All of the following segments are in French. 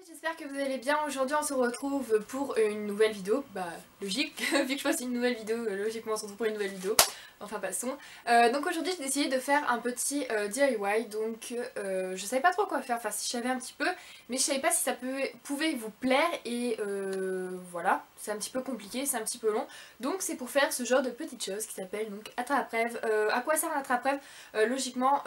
J'espère que vous allez bien. Aujourd'hui on se retrouve pour une nouvelle vidéo. Bah logique, vu que je fasse une nouvelle vidéo, logiquement on se retrouve pour une nouvelle vidéo. Enfin passons. Donc aujourd'hui j'ai décidé de faire un petit DIY. Donc je savais pas trop quoi faire, enfin si je savais un petit peu, mais je savais pas si ça pouvait vous plaire. Et voilà, c'est un petit peu compliqué, c'est un petit peu long. Donc c'est pour faire ce genre de petites choses qui s'appelle donc attrape-rêve. À quoi sert un attrape-rêve? Logiquement,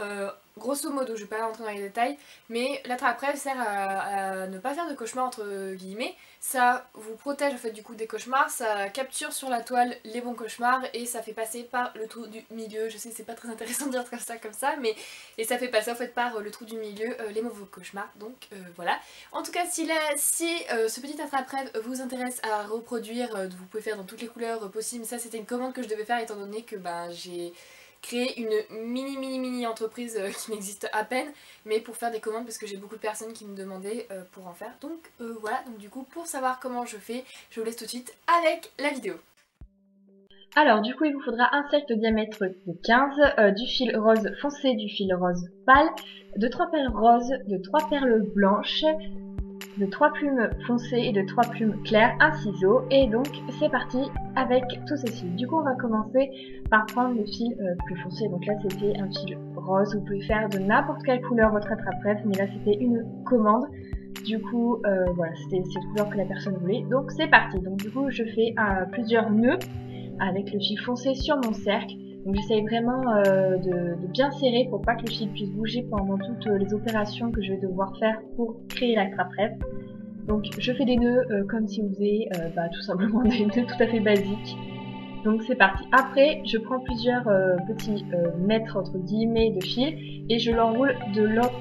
grosso modo, je vais pas rentrer dans les détails, mais l'attrape-rêve sert à ne pas faire de cauchemars entre guillemets. Ça vous protège en fait du coup des cauchemars, ça capture sur la toile les bons cauchemars et ça fait passer par le trou du milieu. Je sais c'est pas très intéressant de dire comme ça, mais et ça fait passer en fait par le trou du milieu les mauvais cauchemars. Donc voilà. En tout cas si ce petit attrape-rêve vous intéresse à reproduire, vous pouvez faire dans toutes les couleurs possibles. Ça c'était une commande que je devais faire étant donné que j'ai créé une mini entreprise qui n'existe à peine, mais pour faire des commandes parce que j'ai beaucoup de personnes qui me demandaient pour en faire. Donc voilà, donc du coup pour savoir comment je fais, je vous laisse tout de suite avec la vidéo. Alors du coup il vous faudra un cercle de diamètre de 15, du fil rose foncé, du fil rose pâle, de 3 perles roses, de 3 perles blanches, de 3 plumes foncées et de 3 plumes claires, un ciseau, et donc c'est parti avec tous ces fils. Du coup on va commencer par prendre le fil plus foncé, donc là c'était un fil rose, vous pouvez faire de n'importe quelle couleur votre attrape-rêve, mais là c'était une commande. Du coup, voilà, c'était cette couleur que la personne voulait. Donc c'est parti. Donc du coup, je fais plusieurs nœuds avec le fil foncé sur mon cercle. Donc j'essaye vraiment de bien serrer pour pas que le fil puisse bouger pendant toutes les opérations que je vais devoir faire pour créer l'attrape-rêve. Donc je fais des nœuds comme si vous faisiez tout simplement des nœuds tout à fait basiques. Donc c'est parti. Après, je prends plusieurs petits mètres entre guillemets de fil et je l'enroule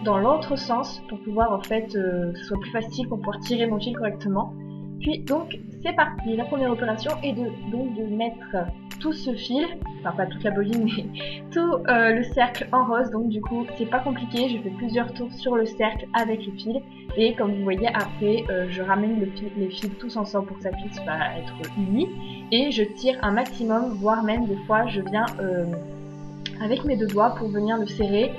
dans l'autre sens pour pouvoir en fait que ce soit plus facile pour pouvoir tirer mon fil correctement. Puis donc c'est parti. La première opération est de mettre tout ce fil, enfin pas toute la bobine mais tout le cercle en rose. Donc du coup c'est pas compliqué. Je fais plusieurs tours sur le cercle avec le fil et comme vous voyez après je ramène les fils tous ensemble pour que ça puisse être uni. Et je tire un maximum, voire même des fois je viens avec mes deux doigts pour venir le serrer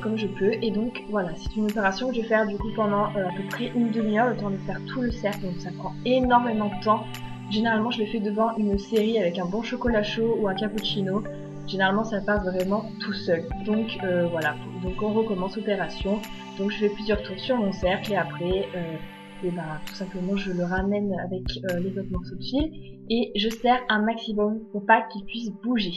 comme je peux. Et donc voilà, c'est une opération que je vais faire du coup pendant à peu près une demi-heure, le temps de faire tout le cercle, donc ça prend énormément de temps. Généralement je le fais devant une série avec un bon chocolat chaud ou un cappuccino. Généralement ça passe vraiment tout seul. Donc voilà, donc on recommence l'opération. Donc je fais plusieurs tours sur mon cercle et après et tout simplement je le ramène avec les autres morceaux de fil et je serre un maximum pour pas qu'il puisse bouger.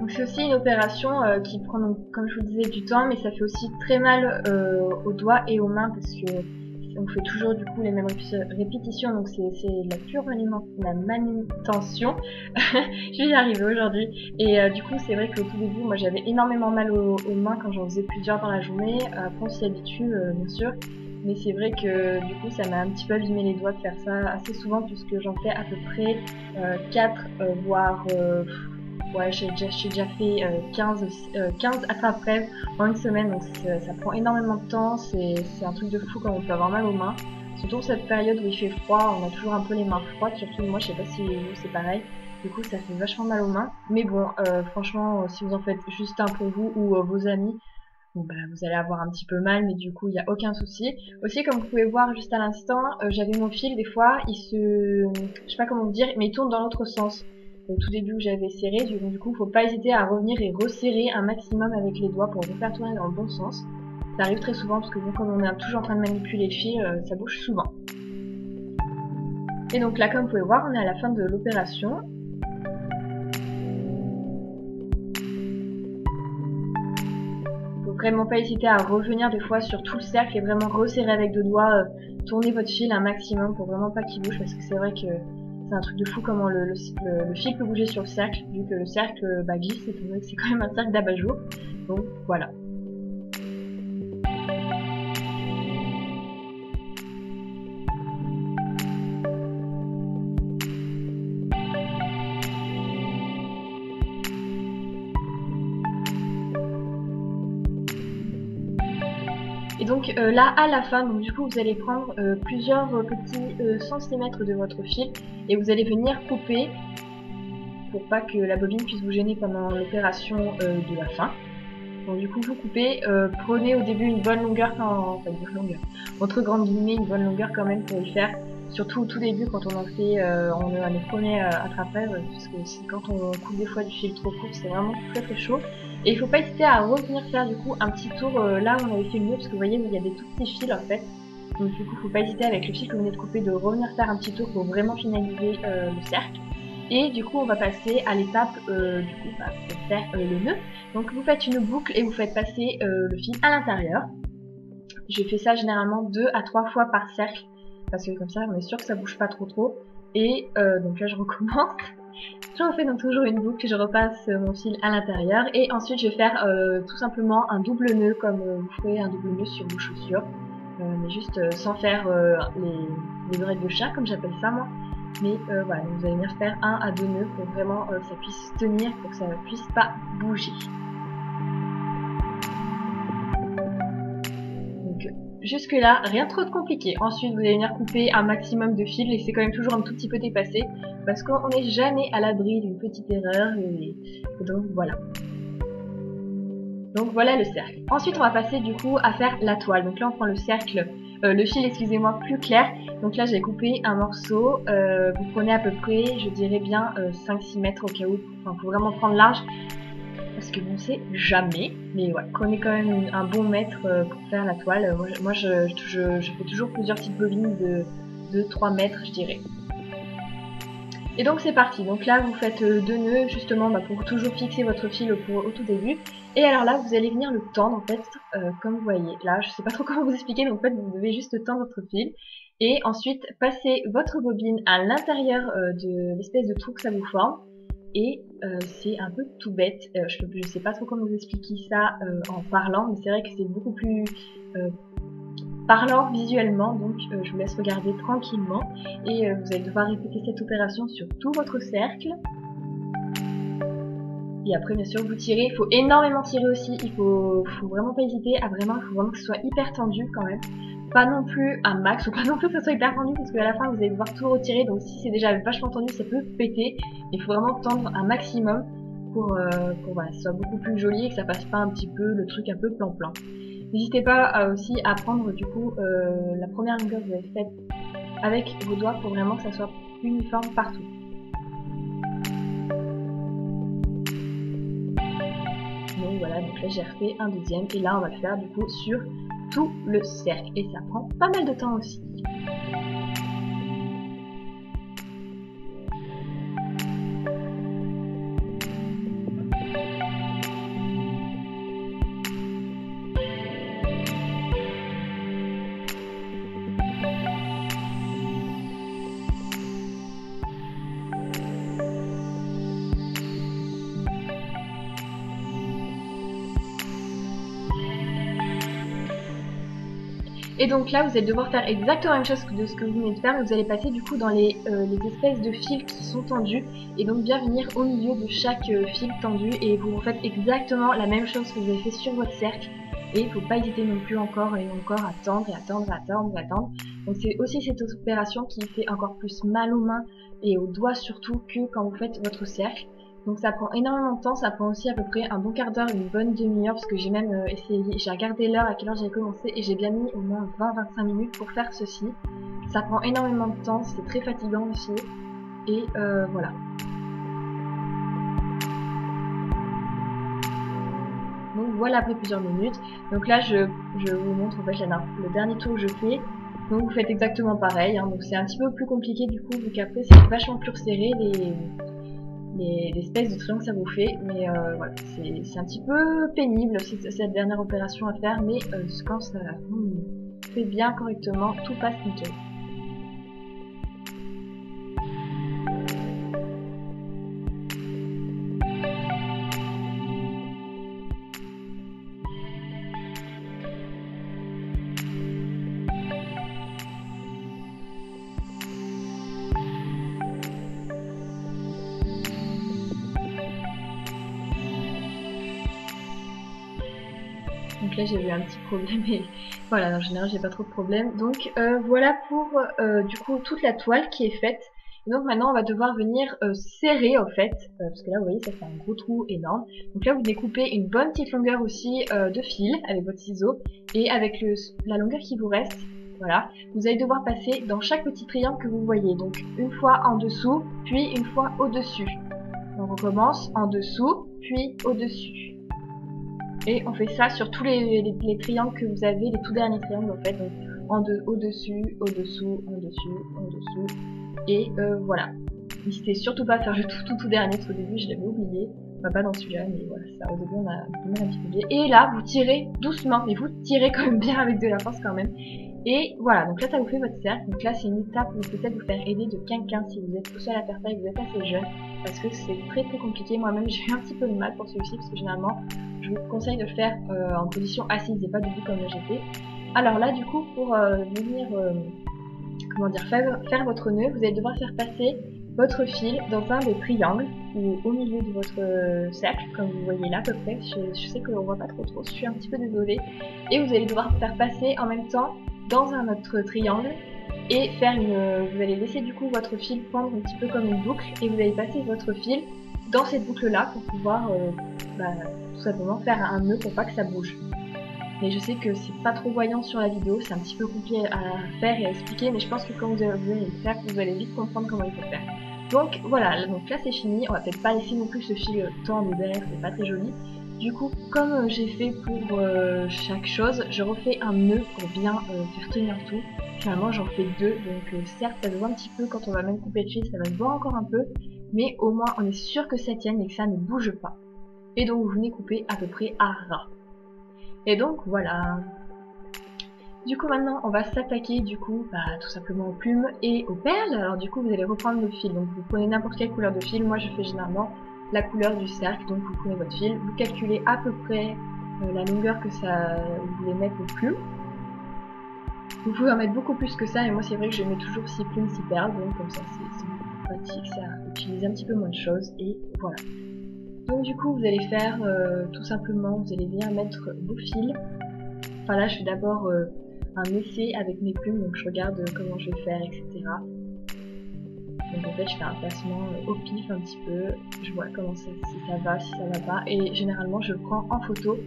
Donc c'est aussi une opération qui prend donc, comme je vous disais du temps, mais ça fait aussi très mal aux doigts et aux mains parce que on fait toujours du coup les mêmes répétitions, donc c'est la pure manutention. Je vais y arriver aujourd'hui. Et du coup c'est vrai qu'au tout début moi j'avais énormément mal aux mains quand j'en faisais plusieurs dans la journée. Après on s'y habitue bien sûr. Mais c'est vrai que du coup ça m'a un petit peu abîmé les doigts de faire ça assez souvent puisque j'en fais à peu près 4 voire ouais, j'ai déjà fait 15 attrape-rêves en une semaine, donc ça prend énormément de temps, c'est un truc de fou quand on peut avoir mal aux mains. Surtout cette période où il fait froid, on a toujours un peu les mains froides, surtout moi, je sais pas si vous c'est pareil. Du coup, ça fait vachement mal aux mains. Mais bon, franchement, si vous en faites juste un pour vous ou vos amis, bon, vous allez avoir un petit peu mal, mais du coup, il n'y a aucun souci. Aussi, comme vous pouvez voir juste à l'instant, j'avais mon fil, des fois, je sais pas comment vous dire, mais il tourne dans l'autre sens. Au tout début où j'avais serré, du coup, faut pas hésiter à revenir et resserrer un maximum avec les doigts pour refaire tourner dans le bon sens. Ça arrive très souvent parce que bon, comme on est toujours en train de manipuler le fil, ça bouge souvent. Et donc là, comme vous pouvez voir, on est à la fin de l'opération. Faut vraiment pas hésiter à revenir des fois sur tout le cercle et vraiment resserrer avec deux doigts, tourner votre fil un maximum pour vraiment pas qu'il bouge parce que c'est vrai que c'est un truc de fou comment le fil peut bouger sur le cercle vu que le cercle glisse étant donné que c'est quand même un cercle d'abat-jour. Donc voilà. Et donc là à la fin, donc du coup vous allez prendre plusieurs petits centimètres de votre fil et vous allez venir couper pour pas que la bobine puisse vous gêner pendant l'opération de la fin. Donc du coup vous coupez, prenez au début une bonne longueur, enfin une bonne longueur, entre grandes guillemets une bonne longueur quand même pour y faire, surtout au tout début quand on en fait, on est les premiers attrapeurs, parce que quand on coupe des fois du fil trop court c'est vraiment très chaud. Et il faut pas hésiter à revenir faire du coup un petit tour là où on avait fait le nœud, parce que vous voyez il y a des tout petits fils en fait. Donc du coup faut pas hésiter avec le fil que vous venez de couper de revenir faire un petit tour pour vraiment finaliser le cercle. Et du coup on va passer à l'étape pour faire le nœud. Donc vous faites une boucle et vous faites passer le fil à l'intérieur. Je fais ça généralement 2 à 3 fois par cercle, parce que comme ça on est sûr que ça bouge pas trop. Et donc là je recommence. Je refais donc toujours une boucle, je repasse mon fil à l'intérieur et ensuite je vais faire tout simplement un double nœud comme vous ferez un double nœud sur vos chaussures. Mais juste sans faire les oreilles de chat comme j'appelle ça moi. Mais voilà, donc vous allez venir faire 1 à 2 nœuds pour vraiment que ça puisse tenir, pour que ça ne puisse pas bouger. Donc jusque là, rien trop de compliqué. Ensuite vous allez venir couper un maximum de fils, laissez quand même toujours un tout petit peu dépasser, parce qu'on n'est jamais à l'abri d'une petite erreur, et donc voilà. Donc voilà le cercle. Ensuite on va passer du coup à faire la toile. Donc là on prend le cercle, le fil excusez-moi plus clair. Donc là j'ai coupé un morceau, vous prenez à peu près je dirais bien 5-6 mètres au cas où, enfin faut vraiment prendre large. Parce que bon c'est jamais, mais ouais, prenez quand même un bon mètre pour faire la toile. Moi je fais toujours plusieurs petites bobines de 3 mètres je dirais. Et donc c'est parti, donc là vous faites 2 nœuds justement pour toujours fixer votre fil au tout début. Et alors là vous allez venir le tendre en fait, comme vous voyez. Là je sais pas trop comment vous expliquer, donc en fait vous devez juste tendre votre fil. Et ensuite passer votre bobine à l'intérieur de l'espèce de trou que ça vous forme. Et c'est un peu tout bête, je sais pas trop comment vous expliquer ça en parlant, mais c'est vrai que c'est beaucoup plus parlant visuellement, donc je vous laisse regarder tranquillement et vous allez devoir répéter cette opération sur tout votre cercle. Et après bien sûr vous tirez, il faut énormément tirer aussi, il faut vraiment pas hésiter à il faut vraiment que ce soit hyper tendu quand même. Pas non plus un max, ou pas non plus que ce soit hyper tendu parce qu'à la fin vous allez devoir tout retirer, donc si c'est déjà vachement tendu ça peut péter. Il faut vraiment tendre un maximum pour voilà, que ce soit beaucoup plus joli et que ça passe pas un petit peu le truc un peu plan-plan. N'hésitez pas aussi à prendre du coup la première longueur que vous avez faite avec vos doigts pour vraiment que ça soit uniforme partout. Donc voilà, donc là j'ai refait un deuxième et là on va le faire du coup sur tout le cercle et ça prend pas mal de temps aussi. Et donc là, vous allez devoir faire exactement la même chose de ce que vous venez de faire, mais vous allez passer du coup dans les espèces de fils qui sont tendus, et donc bien venir au milieu de chaque fil tendu, et vous faites exactement la même chose que vous avez fait sur votre cercle, et il ne faut pas hésiter non plus encore et encore à tendre et à tendre, à tendre, à tendre. Donc c'est aussi cette opération qui fait encore plus mal aux mains et aux doigts surtout que quand vous faites votre cercle. Donc ça prend énormément de temps, ça prend aussi à peu près un bon quart d'heure, une bonne demi-heure, parce que j'ai même essayé, j'ai regardé l'heure à quelle heure j'avais commencé et j'ai bien mis au moins 20-25 minutes pour faire ceci. Ça prend énormément de temps, c'est très fatigant aussi, et voilà. Donc voilà après plusieurs minutes. Donc là je vous montre en fait le dernier tour que je fais. Donc vous faites exactement pareil, hein. Donc c'est un petit peu plus compliqué du coup, vu qu'après c'est vachement plus resserré l'espèce de triangle que ça vous fait, mais voilà, c'est un petit peu pénible cette dernière opération à faire, mais quand ça fait bien correctement, tout passe nickel. Donc là j'ai eu un petit problème, mais voilà, en général j'ai pas trop de problèmes. Donc voilà pour du coup toute la toile qui est faite. Et donc maintenant on va devoir venir serrer en fait, parce que là vous voyez ça fait un gros trou énorme. Donc là vous découpez une bonne petite longueur aussi de fil avec votre ciseau, et avec la longueur qui vous reste, voilà, vous allez devoir passer dans chaque petit triangle que vous voyez. Donc une fois en dessous, puis une fois au-dessus. Donc on commence en dessous, puis au-dessus. Et on fait ça sur tous les triangles que vous avez, les tout derniers triangles en fait. Donc au-dessus, au-dessous, en-dessus, en-dessous. Et voilà. N'hésitez surtout pas à faire le tout dernier, parce qu'au début je l'avais oublié. Enfin pas dans celui-là, mais voilà, ça au début on a un petit peu oublié. Et là, vous tirez doucement, mais vous tirez quand même bien avec de la force quand même. Et voilà, donc là ça vous fait votre cercle. Donc là c'est une étape où peut-être vous faire aider de quelqu'un si vous êtes tout seul à faire ça et que vous êtes assez jeune. Parce que c'est très compliqué. Moi-même j'ai eu un petit peu de mal pour celui-ci, parce que généralement je vous conseille de le faire en position assise et pas debout comme j'ai fait. Alors là du coup pour venir comment dire, faire votre nœud, vous allez devoir faire passer votre fil dans un des triangles ou au milieu de votre cercle, comme vous voyez là à peu près. Je sais qu'on voit pas trop, je suis un petit peu désolée. Et vous allez devoir faire passer en même temps dans un autre triangle et faire vous allez laisser du coup votre fil pendre un petit peu comme une boucle, et vous allez passer votre fil dans cette boucle là pour pouvoir tout simplement faire un nœud pour pas que ça bouge. Mais je sais que c'est pas trop voyant sur la vidéo, c'est un petit peu compliqué à faire et à expliquer, mais je pense que quand vous allez le faire, vous allez vite comprendre comment il faut faire. Donc voilà, donc là c'est fini, on va peut-être pas laisser non plus ce fil tendre derrière, c'est pas très joli. Du coup, comme j'ai fait pour chaque chose, je refais un nœud pour bien faire tenir tout. Finalement j'en fais deux, donc certes ça se voit un petit peu quand on va même couper le fil, ça va se voir encore un peu, mais au moins on est sûr que ça tienne et que ça ne bouge pas. Et donc vous venez couper à peu près à ras. Et donc voilà. Du coup maintenant on va s'attaquer du coup tout simplement aux plumes et aux perles. Alors du coup vous allez reprendre le fil, donc vous prenez n'importe quelle couleur de fil. Moi je fais généralement la couleur du cercle, donc vous prenez votre fil, vous calculez à peu près la longueur que vous voulez mettre aux plumes. Vous pouvez en mettre beaucoup plus que ça, et moi c'est vrai que je mets toujours 6 plumes, 6 perles, donc comme ça c'est pratique, ça utilise un petit peu moins de choses, et voilà. Donc du coup vous allez faire tout simplement, vous allez bien mettre vos fils. Enfin là je fais d'abord un essai avec mes plumes, donc je regarde comment je vais faire, etc. Donc en fait je fais un placement au pif un petit peu, je vois comment si ça va, si ça va pas, et généralement je prends en photo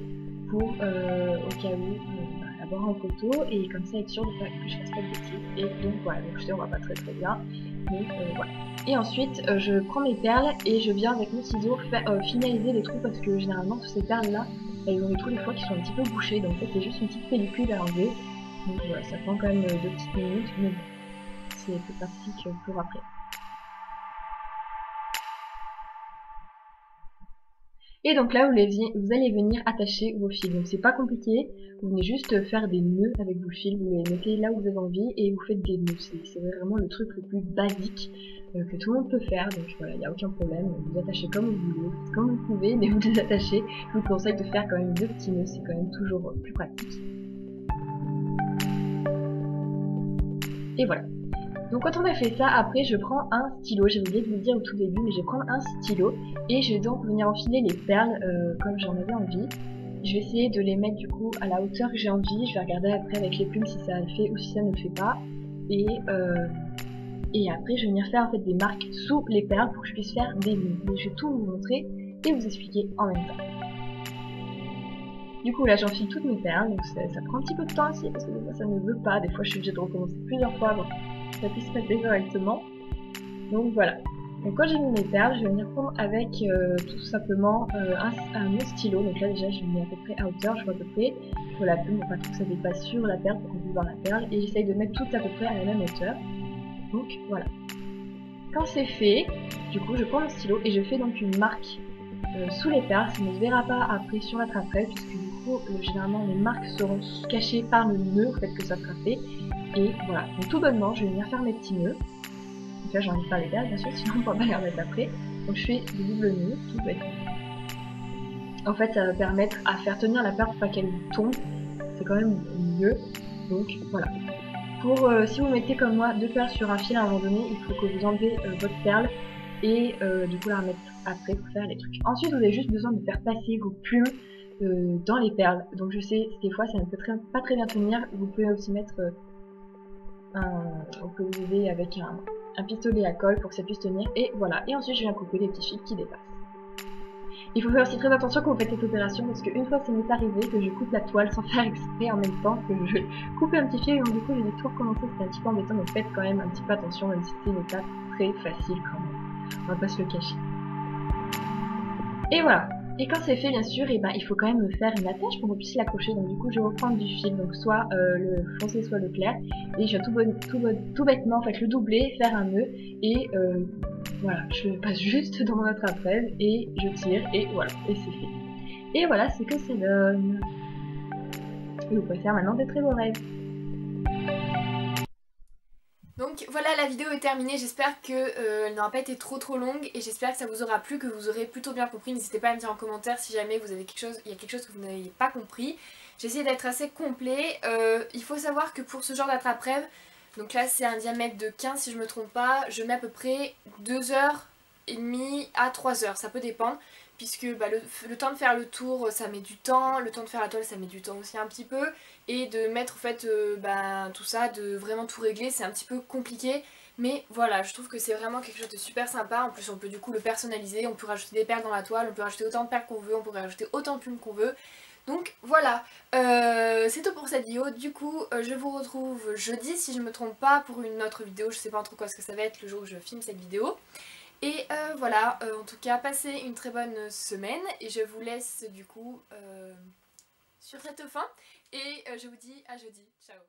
pour au cas où l'avoir en photo, et comme ça être sûr que je fasse pas de bêtises. Et donc voilà, donc je sais on va pas très bien, mais voilà. Et ensuite je prends mes perles et je viens avec mon ciseau finaliser les trous, parce que généralement ces perles là elles ont des trous des fois qui sont un petit peu bouchés, donc en fait c'est juste une petite pellicule à enlever. Donc voilà, ça prend quand même 2 petites minutes, mais bon, c'est plus pratique pour après. Et donc là, vous allez venir attacher vos fils. Donc c'est pas compliqué, vous venez juste faire des nœuds avec vos fils, vous les mettez là où vous avez envie et vous faites des nœuds. C'est vraiment le truc le plus basique que tout le monde peut faire, donc voilà, il n'y a aucun problème. Vous attachez comme vous voulez, comme vous pouvez, mais vous les attachez. Je vous conseille de faire quand même 2 petits nœuds, c'est quand même toujours plus pratique. Et voilà. Donc quand on a fait ça, après je prends un stylo, j'ai oublié de vous le dire au tout début, mais je vais prendre un stylo et je vais donc venir enfiler les perles comme j'en avais envie. Je vais essayer de les mettre du coup à la hauteur que j'ai envie, je vais regarder après avec les plumes si ça le fait ou si ça ne le fait pas. Et après je vais venir faire en fait des marques sous les perles pour que je puisse faire des nœuds. Donc je vais tout vous montrer et vous expliquer en même temps. Du coup là j'enfile toutes mes perles, donc ça prend un petit peu de temps aussi parce que des fois ça ne veut pas, des fois je suis obligée de recommencer plusieurs fois avant que ça puisse passer correctement. Donc voilà. Donc quand j'ai mis mes perles, je vais venir prendre avec tout simplement un stylo. Donc là déjà je mets à peu près à hauteur, je vois à peu près pour la plume, pour pas que ça dépasse sur la perle pour qu'on puisse voir la perle. Et j'essaye de mettre toutes à peu près à la même hauteur. Donc voilà. Quand c'est fait, du coup je prends mon stylo et je fais donc une marque sous les perles. Ça ne se verra pas après sur la trapèze puisque du coup généralement les marques seront cachées par le nœud au fait que ça sera fait. Et voilà, donc tout bonnement je vais venir faire mes petits nœuds. Donc là j'enlève pas les perles bien sûr, sinon on va pas les remettre après. Donc je fais des doubles nœuds, tout bêtement. En fait ça va permettre à faire tenir la perle pour pas qu'elle tombe, c'est quand même mieux. Donc voilà. Pour si vous mettez comme moi 2 perles sur un fil à un moment donné, il faut que vous enlevez votre perle et du coup la remettre après pour faire les trucs. Ensuite vous avez juste besoin de faire passer vos plumes dans les perles. Donc je sais, des fois ça ne peut pas très bien tenir. Vous pouvez aussi mettre vous pouvez vous aider avec un pistolet à colle pour que ça puisse tenir. Et voilà. Et ensuite je viens couper les petits fils qui dépassent. Il faut faire aussi très attention quand vous faites cette opération parce qu'une fois ça m'est arrivé que je coupe la toile sans faire exprès en même temps que je coupe un petit fil et donc du coup j'ai dû tout recommencer, c'était un petit peu embêtant, mais faites quand même un petit peu attention même si c'est une étape très facile quand même. On va pas se le cacher. Et voilà. Et quand c'est fait bien sûr, et ben, il faut quand même faire une attache pour qu'on puisse l'accrocher. Donc du coup je vais reprendre du fil, donc soit le foncé soit le clair. Et je vais tout bêtement en fait le doubler, faire un nœud et voilà, je passe juste dans mon attrape-rêve et je tire et voilà, et c'est fait. Et voilà ce que ça donne. Et vous pouvez faire maintenant des très beaux rêves. Donc voilà, la vidéo est terminée, j'espère qu'elle n'aura pas été trop longue et j'espère que ça vous aura plu, que vous aurez plutôt bien compris. N'hésitez pas à me dire en commentaire si jamais vous avez il y a quelque chose que vous n'avez pas compris. J'ai essayé d'être assez complet. Il faut savoir que pour ce genre d'attrape-rêve, donc là c'est un diamètre de 15 si je me trompe pas, je mets à peu près 2h30 à 3h, ça peut dépendre. Puisque bah, le temps de faire le tour ça met du temps, le temps de faire la toile ça met du temps aussi un petit peu, et de mettre en fait bah, tout ça, de vraiment tout régler c'est un petit peu compliqué, mais voilà, je trouve que c'est vraiment quelque chose de super sympa. En plus on peut du coup le personnaliser, on peut rajouter des perles dans la toile, on peut rajouter autant de perles qu'on veut, on peut rajouter autant de plumes qu'on veut. Donc voilà, c'est tout pour cette vidéo. Du coup je vous retrouve jeudi si je me trompe pas pour une autre vidéo, je sais pas trop quoi ce que ça va être le jour où je filme cette vidéo. Et voilà, en tout cas, passez une très bonne semaine et je vous laisse du coup sur cette fin et je vous dis à jeudi. Ciao.